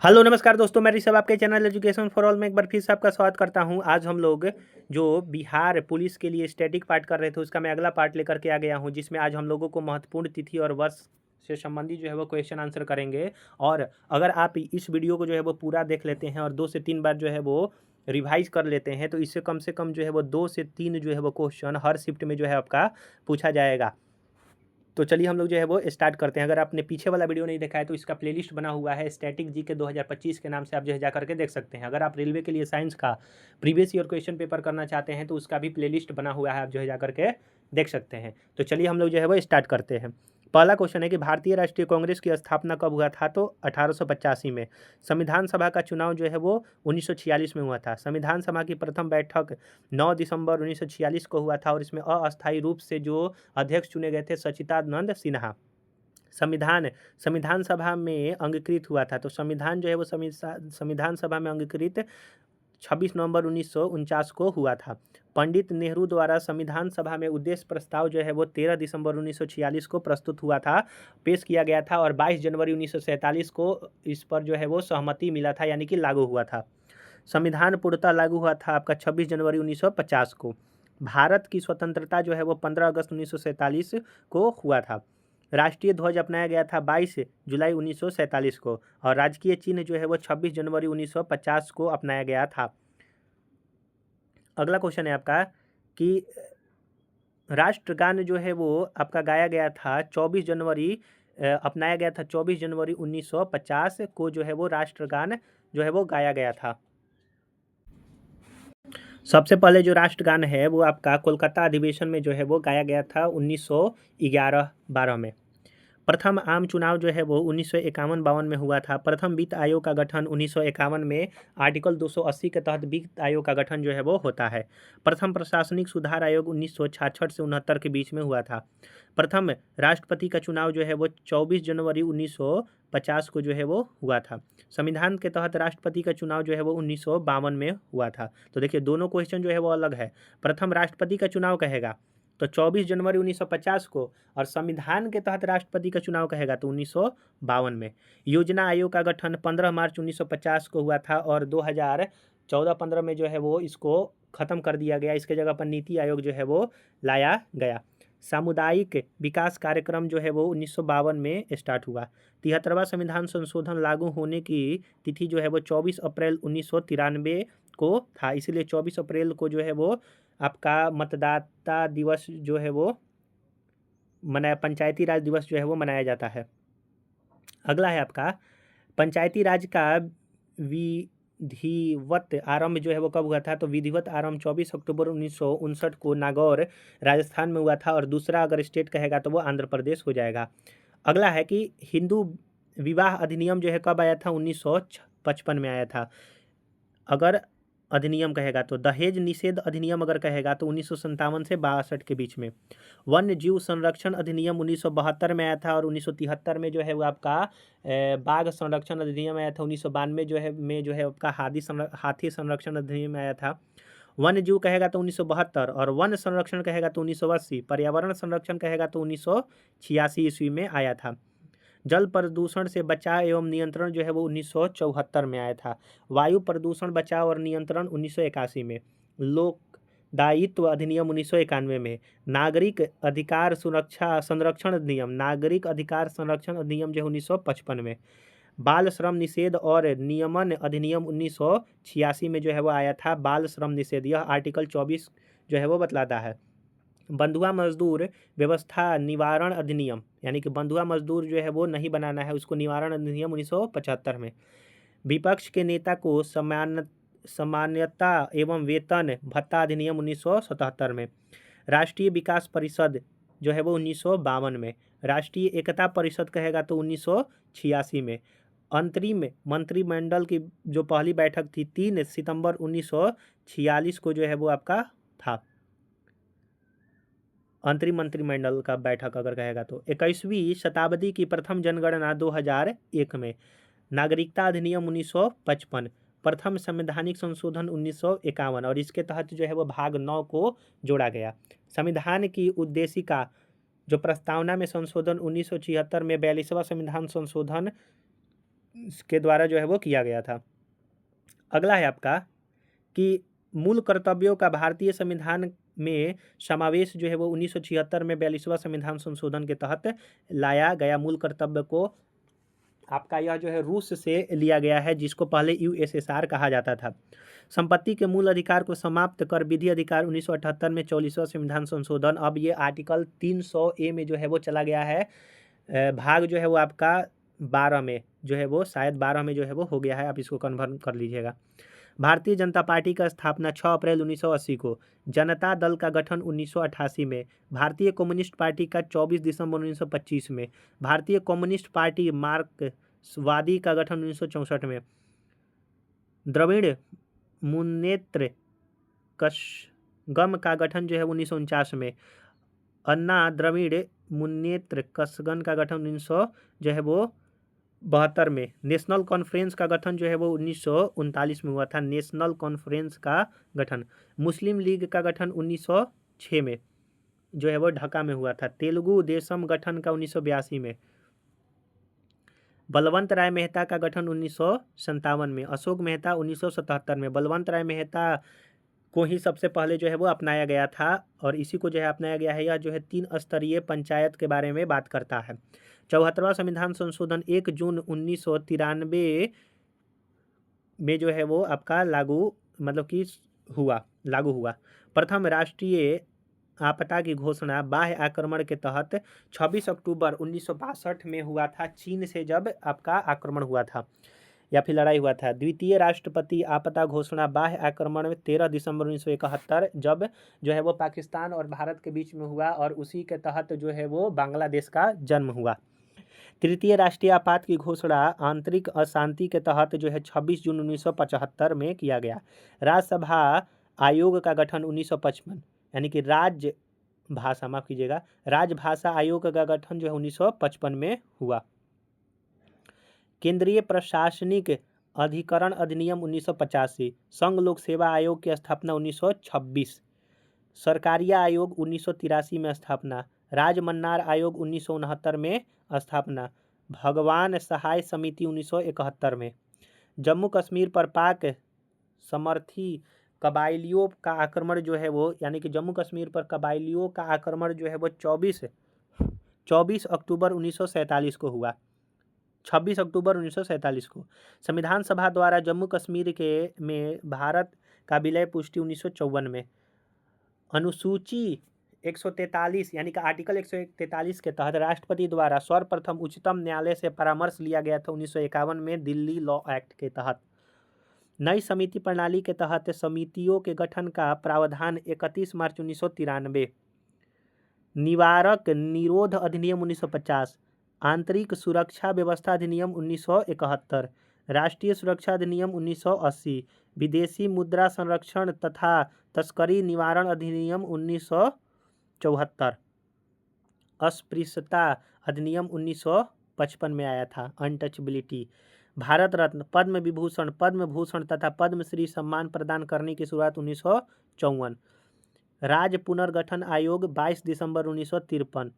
Hello नमस्कार दोस्तों, मैं ऋषभ आपके चैनल एजुकेशन फॉर ऑल में एक बार फिर से आपका स्वागत करता हूं। आज हम लोग जो बिहार पुलिस के लिए स्टैटिक पार्ट कर रहे थे उसका मैं अगला पार्ट लेकर के आ गया हूं, जिसमें आज हम लोगों को महत्वपूर्ण तिथि और वर्ष से संबंधित जो है वो क्वेश्चन आंसर करेंगे। और अगर आप इस वीडियो को जो है वो पूरा देख लेते हैं और 2 से 3 बार जो है वो रिवाइज कर लेते हैं तो इससे कम से कम जो है वो 2 से 3 जो है वो क्वेश्चन हर शिफ्ट में जो है आपका पूछा जाएगा। तो चलिए हम लोग जो है वो स्टार्ट करते हैं। अगर आपने पीछे वाला वीडियो नहीं देखा है तो इसका प्लेलिस्ट बना हुआ है स्टैटिक जी के 2025 के नाम से, आप जो है जा करके देख सकते हैं। अगर आप रेलवे के लिए साइंस का प्रीवियस ईयर क्वेश्चन पेपर करना चाहते हैं तो उसका भी प्लेलिस्ट बना हुआ है, आप जो है जा करके देख सकते हैं। तो चलिए हम लोग जो है वो स्टार्ट करते हैं। पहला क्वेश्चन है कि भारतीय राष्ट्रीय कांग्रेस की स्थापना कब हुआ था? तो 1885 में। संविधान सभा का चुनाव जो है वो 1946 में हुआ था। संविधान सभा की प्रथम बैठक 9 दिसंबर 1946 को हुआ था और इसमें अस्थायी रूप से जो अध्यक्ष चुने गए थे सच्चिदानंद सिन्हा। संविधान संविधान सभा में अंगीकृत हुआ था। तो संविधान जो है वो संविधान सभा में अंगीकृत 26 नवंबर 1949 को हुआ था। पंडित नेहरू द्वारा संविधान सभा में उद्देश्य प्रस्ताव जो है वो 13 दिसंबर 1946 को प्रस्तुत हुआ था, पेश किया गया था और 22 जनवरी 1947 को इस पर जो है वो सहमति मिला था, यानी कि लागू हुआ था। संविधान पूर्णतः लागू हुआ था आपका 26 जनवरी 1950 को। भारत की स्वतंत्रता जो है वो 15 अगस्त 1947 को हुआ था। राष्ट्रीय ध्वज अपनाया गया था 22 जुलाई 1947 को और राजकीय चिन्ह जो है वो 26 जनवरी 1950 को अपनाया गया था। अगला क्वेश्चन है आपका कि राष्ट्रगान जो है वो आपका गाया गया था 24 जनवरी अपनाया गया था 24 जनवरी 1950 को जो है वो राष्ट्रगान जो है वो गाया गया था। सबसे पहले जो राष्ट्रगान है वो आपका कोलकाता अधिवेशन में जो है वो गाया गया था 1911-12 में। प्रथम आम चुनाव जो है वो 1951-52 में हुआ था। प्रथम वित्त आयोग का गठन 1951 में आर्टिकल 280 के तहत वित्त आयोग का गठन जो है वो होता है। प्रथम प्रशासनिक सुधार आयोग 1966 से 69 के बीच में हुआ था। प्रथम राष्ट्रपति का चुनाव जो है वो 24 जनवरी 1950 को जो है वो हुआ था। संविधान के तहत राष्ट्रपति का चुनाव जो है वो 1952 में हुआ था। तो देखिए दोनों क्वेश्चन जो है वो अलग है। प्रथम राष्ट्रपति का चुनाव कहेगा तो 24 जनवरी 1950 को, और संविधान के तहत राष्ट्रपति का चुनाव कहेगा तो 1952 में। योजना आयोग का गठन 15 मार्च 1950 को हुआ था और 2014-15 में जो है वो इसको ख़त्म कर दिया गया। इसके जगह पर नीति आयोग जो है वो लाया गया। सामुदायिक विकास कार्यक्रम जो है वो 1952 में स्टार्ट हुआ। 73वां संविधान संशोधन लागू होने की तिथि जो है वो 24 अप्रैल 1993 को था, इसीलिए 24 अप्रैल को जो है वो आपका मतदाता दिवस जो है वो पंचायती राज दिवस जो है वो मनाया जाता है। अगला है आपका पंचायती राज का विधिवत आरंभ जो है वो कब हुआ था? तो विधिवत आरंभ 24 अक्टूबर 1959 को नागौर राजस्थान में हुआ था और दूसरा अगर स्टेट कहेगा तो वो आंध्र प्रदेश हो जाएगा। अगला है कि हिंदू विवाह अधिनियम जो है कब आया था? 1955 में आया था। अगर अधिनियम कहेगा तो दहेज निषेध अधिनियम अगर कहेगा तो 1957 से 62 के बीच में। वन्य जीव संरक्षण अधिनियम 1972 में आया था और 1973 में जो है वो आपका बाघ संरक्षण अधिनियम आया था। 1992 जो है आपका हाथी संरक्षण अधिनियम आया था। वन्य जीव कहेगा तो 1972 और वन संरक्षण कहेगा तो 1980। पर्यावरण संरक्षण कहेगा तो 1986 ईस्वी में आया था। जल प्रदूषण से बचाव एवं नियंत्रण जो है वो 1974 में आया था। वायु प्रदूषण बचाव और नियंत्रण 1981 में। लोक दायित्व अधिनियम 1991 में। नागरिक अधिकार संरक्षण अधिनियम जो है 1955 में। बाल श्रम निषेध और नियमन अधिनियम 1986 में जो है वो आया था। बाल श्रम निषेध यह आर्टिकल 24 जो है वो बतलाता है। बंधुआ मजदूर व्यवस्था निवारण अधिनियम, यानी कि बंधुआ मजदूर जो है वो नहीं बनाना है उसको, निवारण अधिनियम 1975 में। विपक्ष के नेता को सामान्यता एवं वेतन भत्ता अधिनियम 1977 में। राष्ट्रीय विकास परिषद जो है वो 1952 में। राष्ट्रीय एकता परिषद कहेगा तो 1986 में। अंतरिम मंत्रिमंडल की जो पहली बैठक थी 3 सितंबर 1946 को जो है वो आपका था। अंतरिम मंत्रिमंडल का बैठक अगर कहेगा तो 21वीं शताब्दी की प्रथम जनगणना 2001 में। नागरिकता अधिनियम 1955। प्रथम संवैधानिक संशोधन 1951 और इसके तहत जो है वो भाग 9 को जोड़ा गया। संविधान की उद्देशिका जो प्रस्तावना में संशोधन 1976 में 42वां संविधान संशोधन के द्वारा जो है वो किया गया था। अगला है आपका कि मूल कर्तव्यों का भारतीय संविधान में समावेश जो है वो 1976 में 42वां संविधान संशोधन के तहत लाया गया मूल कर्तव्य को आपका यह जो है रूस से लिया गया है, जिसको पहले यूएसएसआर कहा जाता था। संपत्ति के मूल अधिकार को समाप्त कर विधि अधिकार 1978 में 44वां संविधान संशोधन, अब ये आर्टिकल 300A में जो है वो चला गया है। भाग जो है वो आपका 12 में जो है वो शायद 12 में जो है वो हो गया है, आप इसको कन्फर्म कर लीजिएगा। भारतीय जनता पार्टी का स्थापना 6 अप्रैल 1980 को, जनता दल का गठन 1988 में, भारतीय कम्युनिस्ट पार्टी का 24 दिसंबर 1925 में, भारतीय कम्युनिस्ट पार्टी मार्क्सवादी का गठन 1964 में, द्रविड़ मुन्नेत्र कषगम का गठन जो है 1949 में, अन्ना द्रविड़ मुन्नेत्र कषगम का गठन 1972 में, नेशनल कॉन्फ्रेंस का गठन जो है वो 1939 में हुआ था, नेशनल कॉन्फ्रेंस का गठन। मुस्लिम लीग का गठन 1906 में जो है वो ढाका में हुआ था। तेलुगु देशम गठन का 1982 में। बलवंत राय मेहता का गठन 1957 में, अशोक मेहता 1977 में। बलवंत राय मेहता को ही सबसे पहले जो है वो अपनाया गया था और इसी को जो है अपनाया गया है। यह जो है 3 स्तरीय पंचायत के बारे में बात करता है। 74वां संविधान संशोधन 1 जून 1993 में जो है वो आपका लागू हुआ। प्रथम राष्ट्रीय आपदा की घोषणा बाह्य आक्रमण के तहत 26 अक्टूबर 1962 में हुआ था, चीन से जब आपका आक्रमण हुआ था या फिर लड़ाई हुआ था। द्वितीय राष्ट्रपति आपदा घोषणा बाह्य आक्रमण में 13 दिसंबर 1971 जब जो है वो पाकिस्तान और भारत के बीच में हुआ और उसी के तहत जो है वो बांग्लादेश का जन्म हुआ। तृतीय राष्ट्रीय आपात की घोषणा आंतरिक अशांति के तहत जो है 26 जून 1975 में किया गया। राज्यसभा आयोग का गठन 1955 यानी कि राजभाषा आयोग का गठन जो है 1955 में हुआ। केंद्रीय प्रशासनिक अधिकरण अधिनियम 1985, संघ लोक सेवा आयोग की स्थापना 1926, सरकारिया आयोग 1983 में स्थापना, राजमन्नार आयोग 1969 में स्थापना, भगवान सहाय समिति 1971 में। जम्मू कश्मीर पर पाक समर्थी कबाइलियों का आक्रमण जो है वो यानी कि जम्मू कश्मीर पर कबाइलियों का आक्रमण जो है वो 24 अक्टूबर 1947 को हुआ। 26 अक्टूबर 1947 को संविधान सभा द्वारा जम्मू कश्मीर में भारत का विलय पुष्टि 1954 में। अनुसूची 143 यानी कि आर्टिकल 143 के तहत राष्ट्रपति द्वारा सर्वप्रथम उच्चतम न्यायालय से परामर्श लिया गया था 1951 में दिल्ली लॉ एक्ट के तहत। नई समिति प्रणाली के तहत समितियों के गठन का प्रावधान 31 मार्च 1993। निवारक निरोध अधिनियम 1950, आंतरिक सुरक्षा व्यवस्था अधिनियम 1971, राष्ट्रीय सुरक्षा अधिनियम 1980, विदेशी मुद्रा संरक्षण तथा तस्करी निवारण अधिनियम 1974, अस्पृश्यता अधिनियम 1955 में आया था। अनटचबिलिटी, भारत रत्न, पद्म भूषण तथा पद्मश्री सम्मान प्रदान करने की शुरुआत 1954। राज्य पुनर्गठन आयोग 22 दिसंबर 1953।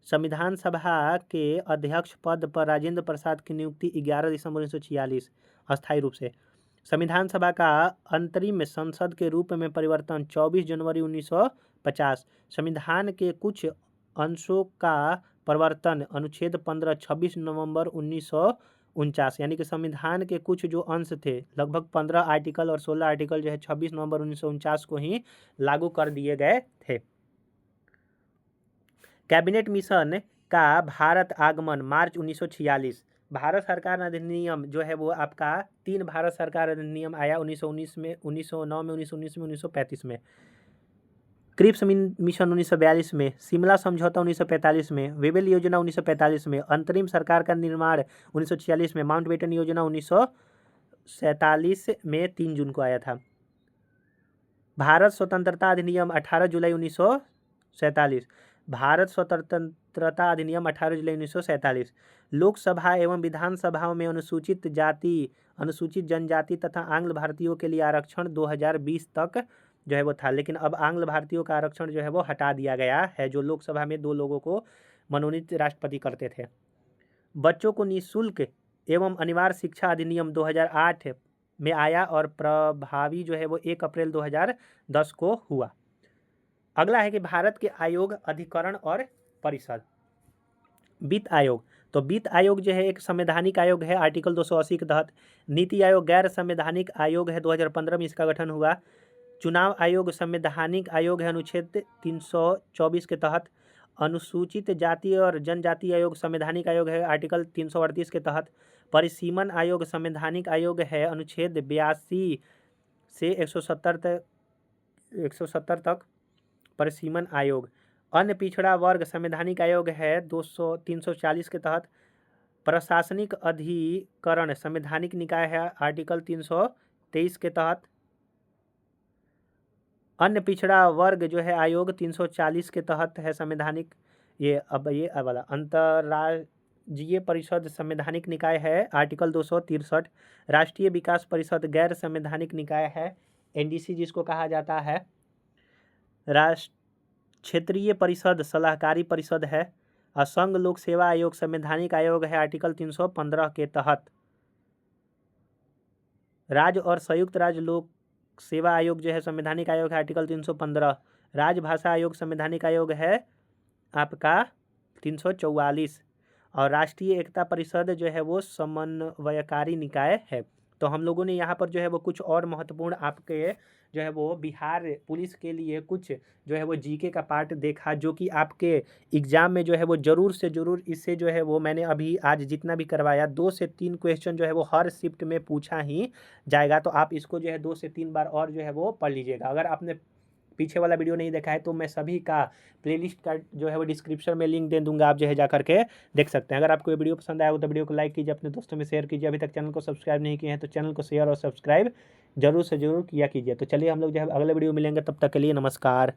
संविधान सभा के अध्यक्ष पद पर राजेंद्र प्रसाद की नियुक्ति 11 दिसंबर 1946 अस्थायी रूप से। संविधान सभा का अंतरिम संसद के रूप में परिवर्तन 24 जनवरी 1950। संविधान के कुछ अंशों का परिवर्तन अनुच्छेद 15 26 नवंबर 1949 यानी कि संविधान के कुछ जो अंश थे लगभग 15 आर्टिकल और 16 आर्टिकल जो है 26 नवंबर 1949 को ही लागू कर दिए गए थे। कैबिनेट मिशन का भारत आगमन मार्च 1946। भारत सरकार अधिनियम जो है वो आपका 3 भारत सरकार अधिनियम आया 1919 में, 1909 में, 1919 में, 1935 में। क्रिप्स मिशन 1942 में, शिमला समझौता 1945 में, वेबल योजना 1945 में, अंतरिम सरकार का निर्माण 1946 में, माउंटबेटन योजना 1947 में 3 जून को आया था। भारत स्वतंत्रता अधिनियम 18 जुलाई 1947। भारत स्वतंत्रता अधिनियम 18 जुलाई 1947। लोकसभा एवं विधानसभाओं में अनुसूचित जाति, अनुसूचित जनजाति तथा आंग्ल भारतीयों के लिए आरक्षण 2020 तक जो है वो था, लेकिन अब आंग्ल भारतीयों का आरक्षण जो है वो हटा दिया गया है, जो लोकसभा में 2 लोगों को मनोनीत राष्ट्रपति करते थे। बच्चों को निःशुल्क एवं अनिवार्य शिक्षा अधिनियम 2008 में आया और प्रभावी जो है वो 1 अप्रैल 2010 को हुआ। अगला है कि भारत के आयोग, अधिकरण और परिषद। वित्त आयोग, तो वित्त आयोग जो है एक संवैधानिक आयोग है आर्टिकल 280 के तहत। नीति आयोग गैर संवैधानिक आयोग है, 2015 में इसका गठन हुआ। चुनाव आयोग संवैधानिक आयोग है अनुच्छेद 324 के तहत। अनुसूचित जाति और जनजाति आयोग संवैधानिक आयोग है आर्टिकल 338 के तहत। परिसीमन आयोग संवैधानिक आयोग है अनुच्छेद 82 से 170 तक परिसीमन आयोग। अन्य पिछड़ा वर्ग संवैधानिक आयोग है 340 के तहत। प्रशासनिक अधिकरण संवैधानिक निकाय है आर्टिकल 323 के तहत। अन्य पिछड़ा वर्ग जो है आयोग 340 के तहत है संवैधानिक। ये वाला अंतर्राज्यीय परिषद संवैधानिक निकाय है आर्टिकल 263। राष्ट्रीय विकास परिषद गैर संवैधानिक निकाय है, एनडीसी जिसको कहा जाता है। क्षेत्रीय परिषद सलाहकारी परिषद है। असंघ लोक सेवा आयोग संवैधानिक आयोग है आर्टिकल 315 के तहत। राज्य और संयुक्त राज्य लोक सेवा आयोग जो है संवैधानिक आयोग है आर्टिकल 315। राजभाषा आयोग संवैधानिक आयोग है आपका 344। और राष्ट्रीय एकता परिषद जो है वो समन्वयकारी निकाय है। तो हम लोगों ने यहाँ पर जो है वो कुछ और महत्वपूर्ण आपके जो है वो बिहार पुलिस के लिए कुछ जो है वो जीके का पार्ट देखा, जो कि आपके एग्जाम में जो है वो ज़रूर से ज़रूर इससे जो है वो मैंने अभी आज जितना भी करवाया 2 से 3 क्वेश्चन जो है वो हर शिफ्ट में पूछा ही जाएगा। तो आप इसको जो है 2 से 3 बार और जो है वो पढ़ लीजिएगा। अगर आपने पीछे वाला वीडियो नहीं देखा है तो मैं सभी का प्लेलिस्ट का जो है वो डिस्क्रिप्शन में लिंक दे दूंगा, आप जो है जा करके देख सकते हैं। अगर आपको ये वीडियो पसंद आया हो तो वीडियो को लाइक कीजिए, अपने दोस्तों में शेयर कीजिए। अभी तक चैनल को सब्सक्राइब नहीं किए हैं तो चैनल को शेयर और सब्सक्राइब जरूर से जरूर किया कीजिए। तो चलिए हम लोग जो है अगले वीडियो मिलेंगे, तब तक के लिए नमस्कार।